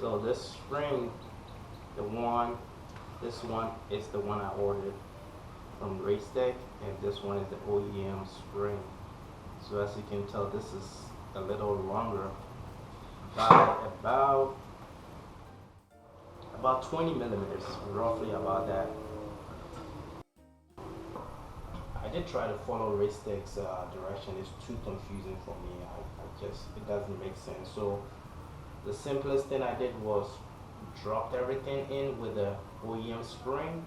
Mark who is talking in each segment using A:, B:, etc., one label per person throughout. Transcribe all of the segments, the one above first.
A: So this spring, this one is the one I ordered from Racetech, and this one is the OEM spring. So as you can tell, this is a little longer, by about 20 millimeters, roughly about that. I did try to follow Racetech's direction. It's too confusing for me. It doesn't make sense. So the simplest thing I did was dropped everything in with the OEM spring,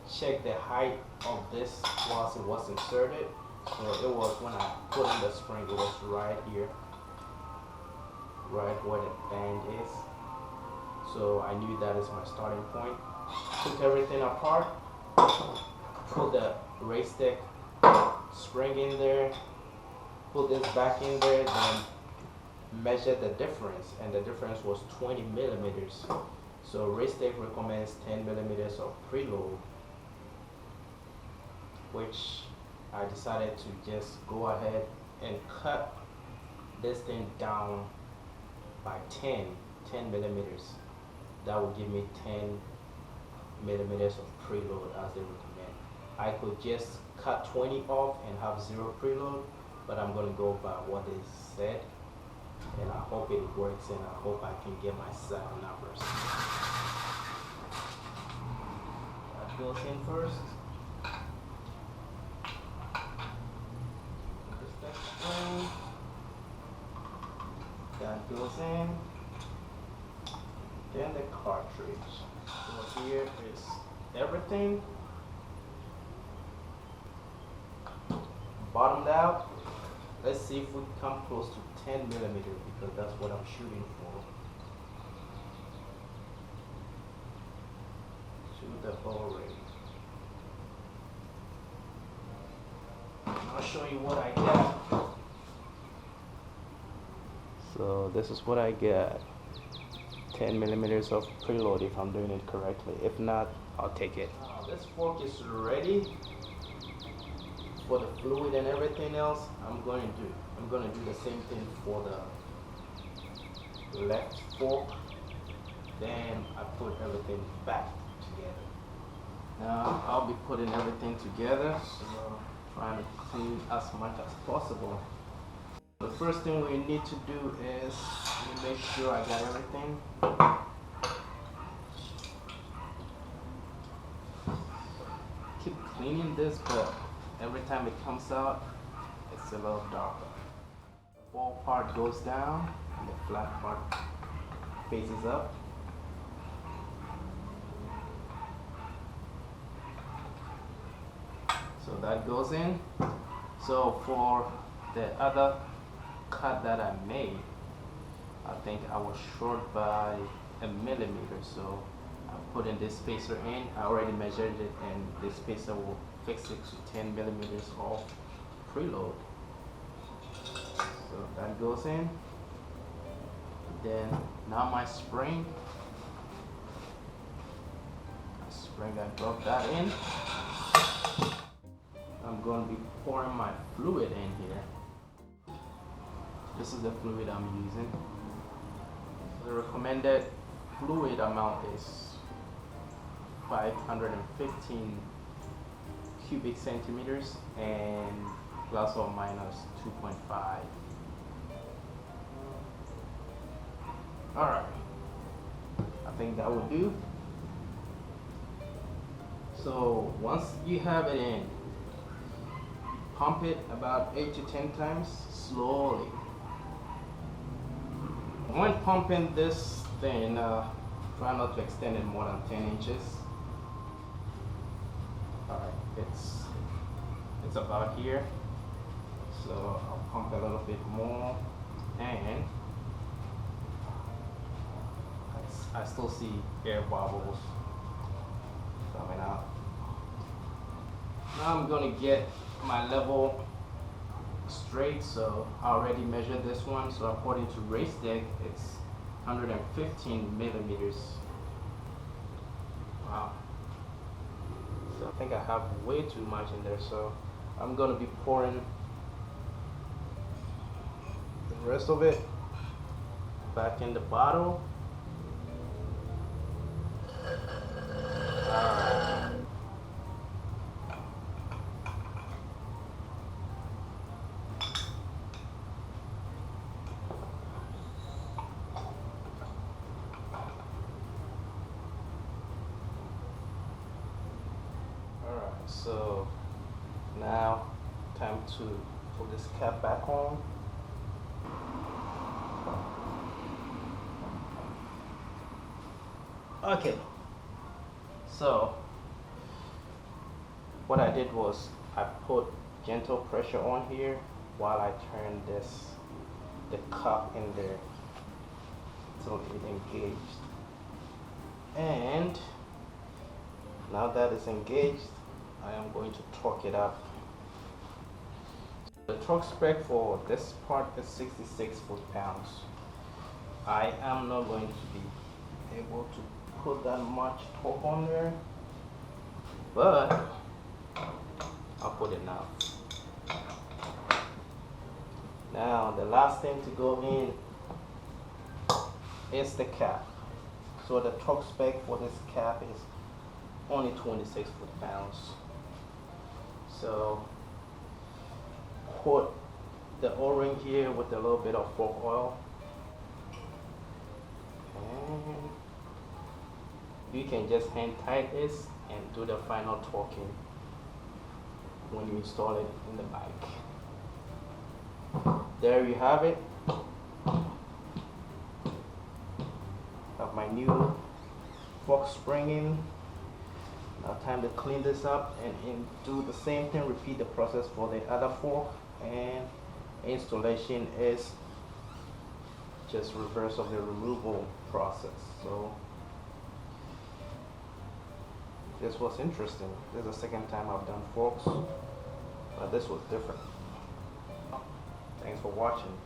A: check the height of this whilst it was inserted. So it was, when I put in the spring, it was right here, right where the band is. So I knew that is my starting point. Took everything apart, put the Racetech spring in there, put this back in there, then measured the difference, and the difference was 20 millimeters. So Racetech recommends 10 millimeters of preload, which I decided to just go ahead and cut this thing down by 10 millimeters. That would give me 10 millimeters of preload as they recommend. I could just cut 20 off and have 0 preload, but I'm going to go by what they said, and I hope it works, and I hope I can get my set numbers. That goes in first. That goes in. Then the cartridge. So here is everything bottomed out. Let's see if we come close to 10 millimeters, because that's what I'm shooting for. Shoot the ball rate. I'll show you what I get. So this is what I get. 10 millimeters of preload if I'm doing it correctly. If not, I'll take it. This fork is ready for the fluid and everything else. I'm going to do the same thing for the left fork. Then I put everything back together. Now I'll be putting everything together, so trying to clean as much as possible. The first thing we need to do is make sure I got everything. Keep cleaning this, but every time it comes out, it's a little darker. The ball part goes down and the flat part faces up. So that goes in. So for the other cut that I made, I think I was short by a millimeter, so I put in this spacer in. I already measured it, and this spacer will fix it to 10 millimeters of preload. So that goes in. Then now my spring, I drop that in. I'm going to be pouring my fluid in here. This is the fluid I'm using. The recommended fluid amount is 515 cubic centimeters and plus or minus 2.5. Alright, I think that will do. So once you have it in, pump it about 8 to 10 times slowly. When pumping this thing, try not to extend it more than 10 inches. Alright, it's about here. So I'll pump a little bit more, and I still see air bubbles coming out. Now I'm gonna get my level straight, so I already measured this one. So according to Racetech, it's 115 millimeters. Wow. So I think I have way too much in there, so I'm gonna be pouring the rest of it back in the bottle. Alright, so now time to put this cap back on. Okay, so what I did was I put gentle pressure on here while I turn the cup in there till it engaged. And now that it's engaged, I am going to torque it up. The torque spec for this part is 66 foot-pounds. I am not going to be able to put that much torque on there, but I'll put it now. Now the last thing to go in is the cap. So the torque spec for this cap is only 26 foot-pounds. So put the O-ring here with a little bit of fork oil, and you can just hand tight this and do the final torquing when you install it in the bike. There you have it. Have my new fork spring in. Now time to clean this up and do the same thing, repeat the process for the other fork, and installation is just reverse of the removal process. So this was interesting. This is the second time I've done forks, but this was different. Thanks for watching.